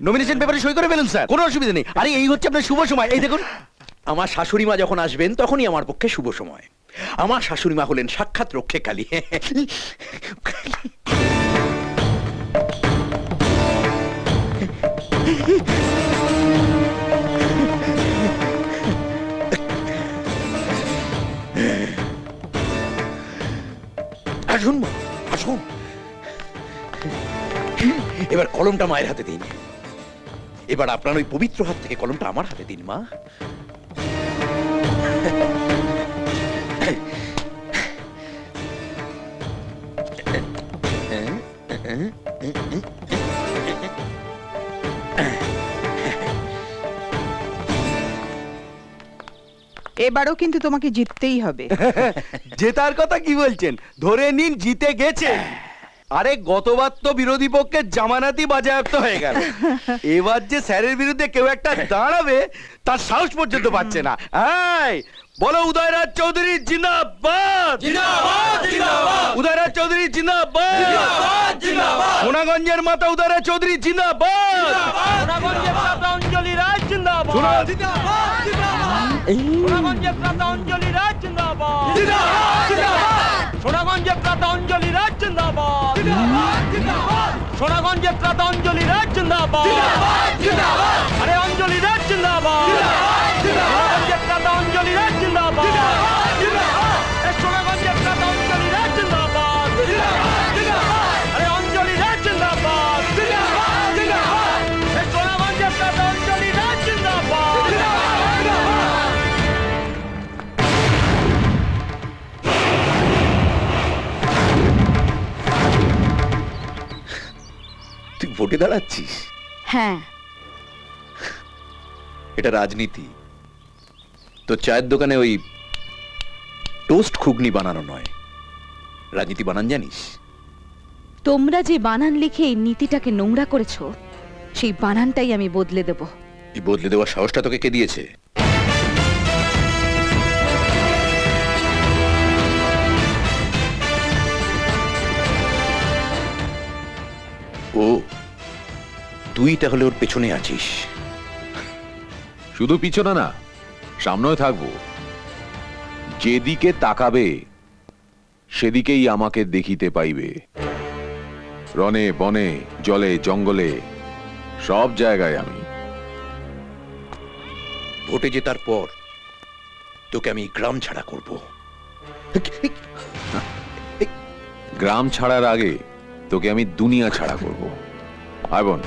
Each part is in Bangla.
নমিনেশন পেপারে সই করে ফেলুন স্যার, কোনো অসুবিধা নেই। আরে এই হচ্ছে আপনার শুভ সময়, এই দেখুন। আমার শাশুড়ি মা যখন আসবেন তখনই আমার পক্ষে শুভ সময়। আমার শাশুড়ি মা হলেন সাক্ষাৎ রক্ষে কালী। আসুন মা, আসুন। এবার কলমটা মায়ের হাতে দিন। এবার আপনার ওই পবিত্র হাত থেকে কলমটা আমার হাতে দিন মা। এবারও কিন্তু তোমাকে জিততেই হবে। জেতার কথা কি বলছেন, ধরে নিন জিতে গেছে। আরে গতবার তো বিরোধী পক্ষের জামানাতি বাজেয়াপ্ত হয়ে গেল, এবার যে স্যারের বিরুদ্ধে কেউ একটা দাঁড়াবে তার সাহস পর্যন্ত পাচ্ছে না। এই বলো উদয়রাজ চৌধুরী জিন্দাবাদ, জিন্দাবাদ জিন্দাবাদ, উদয়রাজ চৌধুরী জিন্দাবাদ, জিন্দাবাদ জিন্দাবাদ, সোনাগঞ্জের মাতা উদয়রাজ চৌধুরী জিন্দাবাদ, সোনাগঞ্জের প্রাতা অঞ্জলি রাজ জিন্দাবাদ, জিন্দাবাদ জিন্দাবাদ, সোনাগঞ্জের প্রাতা অঞ্জলি রাজ জিন্দাবাদ, জিন্দাবাদ জিন্দাবাদ, সোনাগঞ্জের প্রাতা অঞ্জলি রাজ জিন্দাবাদ, জিন্দাবাদ জিন্দাবাদ, সোনাগঞ্জের প্রাতা অঞ্জলি রাজ জিন্দাবাদ, জিন্দাবাদ জিন্দাবাদ, আরে অঞ্জলি রাজ জিন্দাবাদ, জিন্দাবাদ জিন্দাবাদ, সোনাগঞ্জের প্রাতা অঞ্জলি রাজ জিন্দাবাদ, জিন্দাবাদ জিন্দাবাদ, এই সোনাগঞ্জের প্রাতা অঞ্জলি রাজ জিন্দাবাদ, জিন্দাবাদ জিন্দাবাদ, আরে অঞ্জলি রাজ জিন্দাবাদ, জিন্দাবাদ জিন্দাবাদ, এই সোনাগঞ্জের প্রাতা অঞ্জলি রাজ জিন্দাবাদ, জিন্দাবাদ জিন্দাবাদ। তুই ভোটে দাঁড়াচ্ছিস? হ্যাঁ, এটা রাজনীতি। তো চায়ের দোকানে ওই টোস্ট ঘুগনি বানানো নয়, রাজনীতি বানান জানিস? তোমরা যে বানান লিখে এই নীতিটাকে নোংরা করেছো, সেই বানানটাই আমি বদলে দেব। এই বদলে দেওয়ার সাহসটা তোকে কে দিয়েছে? ও, তুই তাহলে ওর পেছনে আছিস? শুধু পিছনে না, সামনেও থাকবো। যেদিকে তাকাবে সেদিকেই আমাকে দেখিতে পাইবে। রনে বনে জলে জঙ্গলে সব জায়গায় আমি। ভোটে জেতার পর তোকে আমি গ্রাম ছাড়া করব। গ্রাম ছাড়ার আগে তোকে আমি দুনিয়া ছাড়া করব। আয় বোন।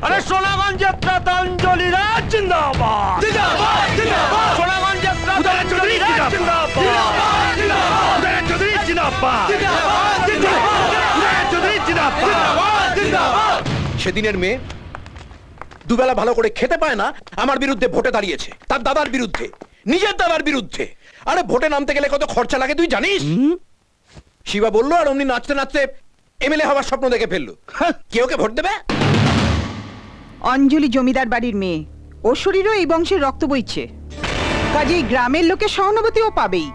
আরে সোনাগঞ্জের প্রাতা অঞ্জলি রাজ জিন্দাবাদ, জিন্দাবাদ জিন্দাবাদ, সোনাগঞ্জের প্রাতা অঞ্জলি রাজ জিন্দাবাদ, জিন্দাবাদ জিন্দাবাদ, উদয়রাজ চৌধুরী জিন্দাবাদ, জিন্দাবাদ জিন্দাবাদ, উদয়রাজ চৌধুরী জিন্দাবাদ। জিন্দাবাদ জিন্দাবাদ। সেদিনের মেয়ে দুবেলা ভালো করে খেতে পায় না, আমার বিরুদ্ধে ভোটে দাঁড়িয়েছে, তার দাদার বিরুদ্ধে, নিজের দাদার বিরুদ্ধে। আরে ভোটে নামতে গেলে কত খরচা লাগে তুই জানিস? শিবা বললো আর অমনি নাচতে নাচতে এমএলএ হওয়ার স্বপ্ন দেখে ফেললো। কেউ কে ভোট দেবে? অঞ্জলি জমিদার বাড়ির মেয়ে, ওর শরীরও এই বংশের রক্ত বইছে, কাজেই গ্রামের লোকে সহানুভূতিও পাবেই।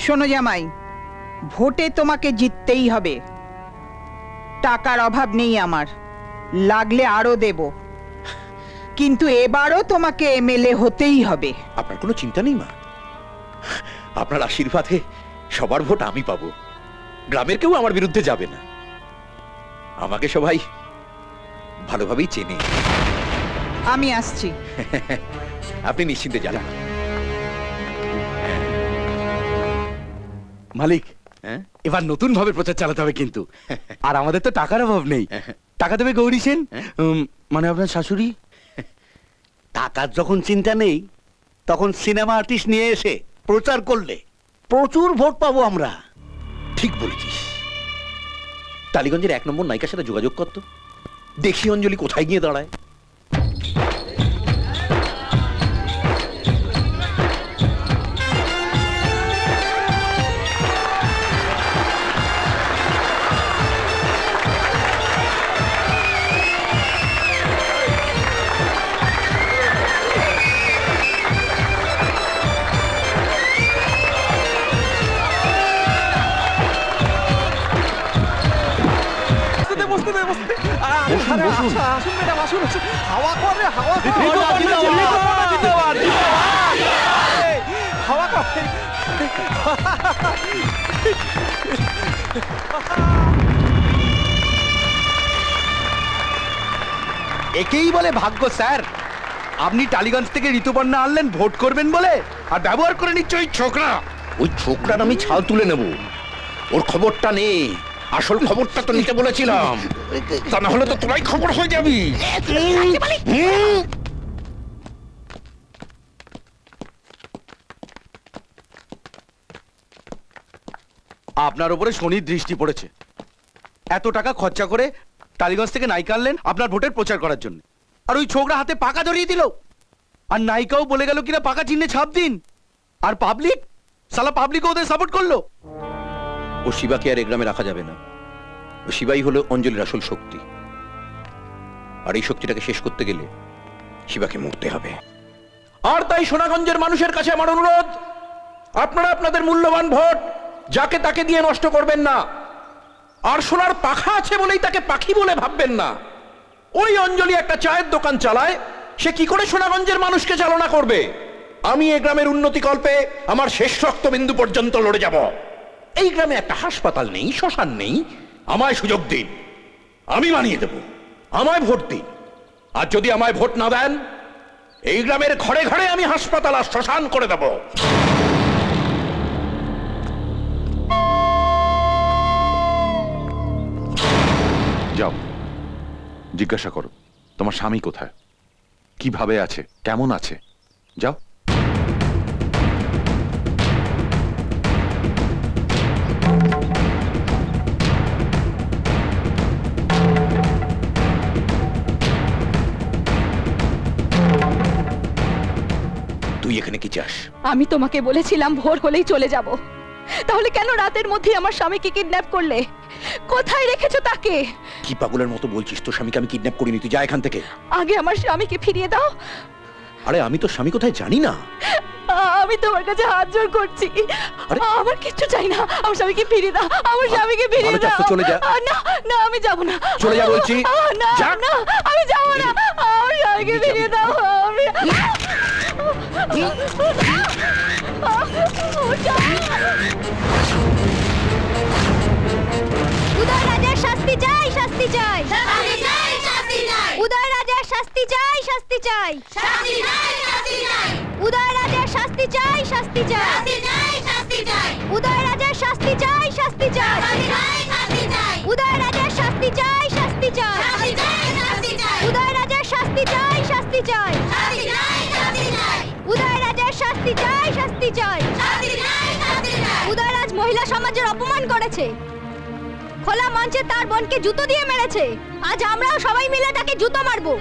শোনো জামাই, ভোটে তোমাকে জিততেই হবে। টাকার অভাব নেই আমার, লাগলে আরো দেব, কিন্তু এবারও তোমাকে এমএলএ হতেই হবে। আপনার কোনো চিন্তা নেই মা, আপনার আশীর্বাদে সবার ভোট আমি পাবো, গ্রামের কেউ আমার বিরুদ্ধে যাবে না। আমাকে সবাই ভালোভাবেই চেনে। আমি আসছি। আপনি নিশ্চিন্তে যান। মালিক, হ্যাঁ? এবার নতুন ভাবে প্রচার চালাতে হবে কিন্তু। আর আমাদের তো টাকার অভাব নেই। টাকা দেবে গৌরী সেন, মানে আপনার শাশুড়ি। টাকার যখন চিন্তা নেই, তখন সিনেমা আর্টিস্ট নিয়ে এসে প্রচার করলে প্রচুর ভোট পাবো আমরা। ঠিক বলেছিস। টালিগঞ্জের 1 নম্বর নায়িকার সাথে যোগাযোগ করতো, দেখি অঞ্জলি কোথায় গিয়ে দাঁড়ায়। বসতে দে বসতে আচ্ছা আসুন ম্যাডাম আসুন হাওয়া করে হাওয়া হাওয়া করে একেই বলে ভাগ্য স্যার। আপনি টালিগঞ্জ থেকে ঋতুপর্ণা আনলেন ভোট করবেন বলে, আর ব্যবহার করে নিচ্ছে ওই ছোকরা। ওই ছোকরার আমি ছাল তুলে নেব, ওর খবরটা নেই। আসল খবরটা তো নিতে বলেছিলাম, তা না হলে তো তোমায় খবর হয়ে যাবি। হুম। আপনার উপরে শনির দৃষ্টি পড়েছে। এত টাকা খরচা করে টালিগঞ্জ থেকে নায়িকা আনলেন আপনার ভোটের প্রচার করার জন্য, আর ওই ছোকরা হাতে পাকা ধরিয়ে দিল। আর নায়িকাও বলে গেল কিনা পাকা চিহ্নে ছাপ দিন, আর পাবলিক সালা পাবলিক ওদের সাপোর্ট করলো। ও শিবাকে আর এ গ্রামে রাখা যাবে না। ও শিবাই হলো অঞ্জলির আসল শক্তি, আর এই শক্তিটাকে শেষ করতে গেলে শিবাকে মরতে হবে। আর তাই সোনাগঞ্জের মানুষের কাছে আমার অনুরোধ, আপনারা আপনাদের মূল্যবান ভোট যাকে তাকে দিয়ে নষ্ট করবেন না। আর সোনার পাখা আছে বলেই তাকে পাখি বলে ভাববেন না। ওই অঞ্জলি একটা চায়ের দোকান চালায়, সে কি করে সোনাগঞ্জের মানুষকে চালনা করবে? আমি এই গ্রামের উন্নতি কল্পে আমার শেষ রক্তবিন্দু পর্যন্ত লড়ে যাব। এই গ্রামে একটা হাসপাতাল নেই, শ্মশান নেই। আমায় সুযোগ দিন, আমি বানিয়ে দেব। আমায় ভোট দিন, আর যদি আমায় ভোট না দেন, এই গ্রামের ঘরে ঘরে আমি হাসপাতাল আর শ্মশান করে দেব। যাও, জিজ্ঞাসা করো তোমার স্বামী কোথায়, কিভাবে আছে, কেমন আছে। যাও। তুই এখানে কি চাস? আমি তোমাকে বলেছিলাম ভোর হলেই চলে যাব, তাহলে কেন রাতের মধ্যে আমার স্বামীকে কিডন্যাপ করলে? কোথায় রেখেছো তাকে? কি পাগলের মতো বলছিস? তোর স্বামীকে আমি কিডন্যাপ করিনি, তুই যা এখান থেকে। আগে আমার স্বামীকে ফিরিয়ে দাও। আরে আমি তোর স্বামী কোথায় জানি না। আমি তোমার কাছে হাত জোড় করছি, আরে? আমার কিচ্ছু চাই না, আমার স্বামীকে ফিরিয়ে দাও, আমার স্বামীকে ফিরিয়ে ভালো চাস দাও। তো চলে যা। না না আমি যাব না। চলে যা বলছি। না যা। না আমি যাব না, আমার স্বামীকে ফিরিয়ে দাও। আমি উদয় রাজার শাস্তি চাই, শাস্তি চাই, শাস্তি চাই, শাস্তি চাই। উদয় রাজার শাস্তি চাই, শাস্তি চাই, শাস্তি চাই, শাস্তি চাই। উদয় রাজার শাস্তি চাই, শাস্তি চাই, শাস্তি চাই, শাস্তি চাই। উদয় রাজার শাস্তি চাই, শাস্তি চাই, শাস্তি চাই, শাস্তি চাই। উদয় রাজার শাস্তি চাই, শাস্তি চাই, শাস্তি চাই, শাস্তি চাই। উদয় রাজার শাস্তি চাই, শাস্তি চাই, শাস্তি চাই, শাস্তি চাই। উদয় রাজার শাস্তি চাই, শাস্তি চাই, শাস্তি চাই, শাস্তি চাই। উদয়রাজ মহিলা সমাজের অপমান করেছে, খোলা মঞ্চে তার বোনকে জুতো দিয়ে মেরেছে। আজ আমরাও সবাই মিলে তাকে জুতো মারবো।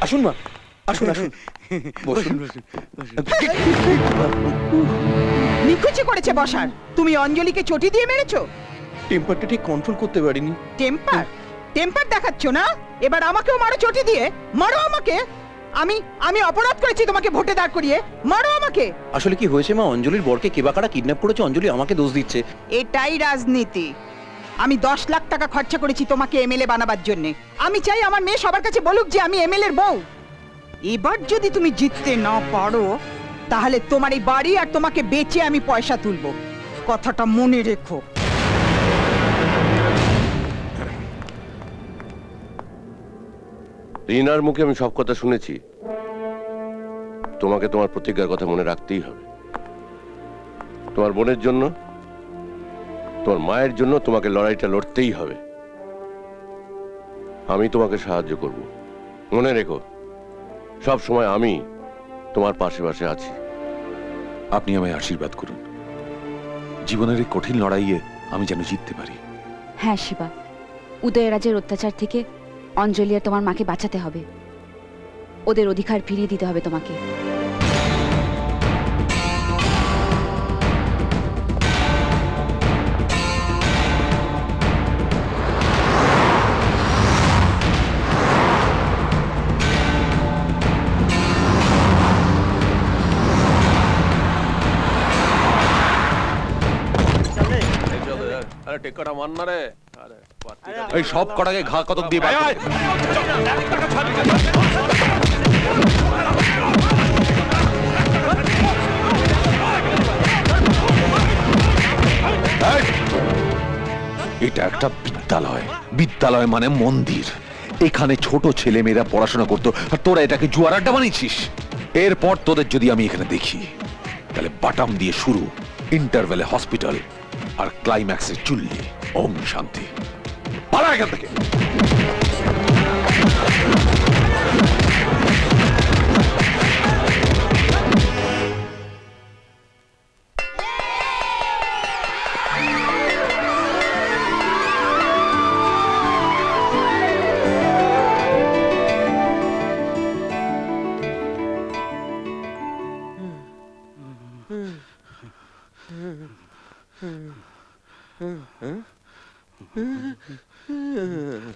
আসুন মা, আসুন আসুন, বসুন। নিকুচি করেছে বসার। তুমি অঞ্জলিকে চটি দিয়ে মেরেছো। টেম্পারটা ঠিক কন্ট্রোল করতে পারিনি। টেম্পার টেম্পার দেখাচ্ছ না? এবার আমাকেও মারো চটি দিয়ে, মারো আমাকে। আমি আমি অপরাধ করেছি তোমাকে ভোটে দাঁড় করিয়ে, মারো আমাকে। আসলে কি হয়েছে মা, অঞ্জলির বরকে কে বা কারা কিডন্যাপ করেছে, অঞ্জলি আমাকে দোষ দিচ্ছে। এটাই রাজনীতি। আমি 10 লাখ টাকা খরচা করেছি তোমাকে এমএলএ বানাবার জন্য। আমি চাই আমার মেয়ে সবার কাছে বলুক যে আমি এমএলএর বউ। এবার যদি তুমি জিততে না পারো, তাহলে তোমার এই বাড়ি আর তোমাকে বেচে আমি পয়সা তুলবো। কথাটা মনে রেখো। রিনার মুখে আমি সব কথা শুনেছি। তোমাকে তোমার প্রতিজ্ঞার কথা মনে রাখতেই হবে। তোমার বোনের জন্য, তোমার মায়ের জন্য তোমাকে লড়াইটা লড়তেই হবে। আমি তোমাকে সাহায্য করব, মনে রেখো। সব সময় আমি তোমার পাশে পাশে আছি। আপনি আমায় আশীর্বাদ করুন, জীবনের এই কঠিন লড়াইয়ে আমি যেন জিততে পারি। হ্যাঁ শিবা, উদয়রাজের অত্যাচার থেকে অঞ্জলি আর তোমার মাকে বাঁচাতে হবে। ওদের অধিকার ফিরিয়ে দিতে হবে তোমাকে। আরে টেক্কাটা মান না রে আরে এই সব কটাকে ঘা কতক দিয়ে বার করে দে। এই! এটা একটা বিদ্যালয়, বিদ্যালয় মানে মন্দির। এখানে ছোট ছেলেমেয়েরা পড়াশোনা করতো আর তোরা এটাকে জুয়ার আড্ডা বানিয়েছিস। এরপর তোদের যদি আমি এখানে দেখি তাহলে বাটাম দিয়ে শুরু, ইন্টারভেলে হসপিটাল আর ক্লাইম্যাক্সে চুল্লি। ওম শান্তি। পালা এখান থেকে।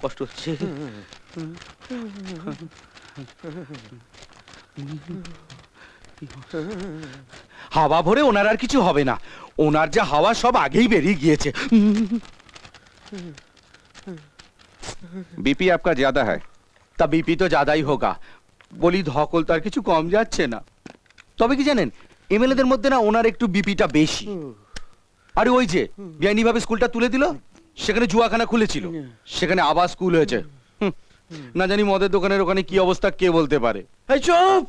কষ্ট হচ্ছে। হাওয়া ভরে ওনার আর কিছু হবে না, ওনার যা হাওয়া সব আগেই বেরিয়ে গিয়েছে। बीपी आपका ज्यादा है। তা বিপি তো জাদাই হোগা, বলি ধকল তার কিছু কম যাচ্ছে না। তবে কি জানেন, এমএলএদের মধ্যে না ওনার একটু বিপিটা বেশি। আরে ওই যে বেআইনি ভাবে স্কুলটা তুলে দিল, সেখানে জুয়াখানা খুলেছিল, সেখানে আবার স্কুল হয়েছে। না জানি মদের দোকানের ওখানে কি অবস্থা কে বলতে পারে। এই চুপ!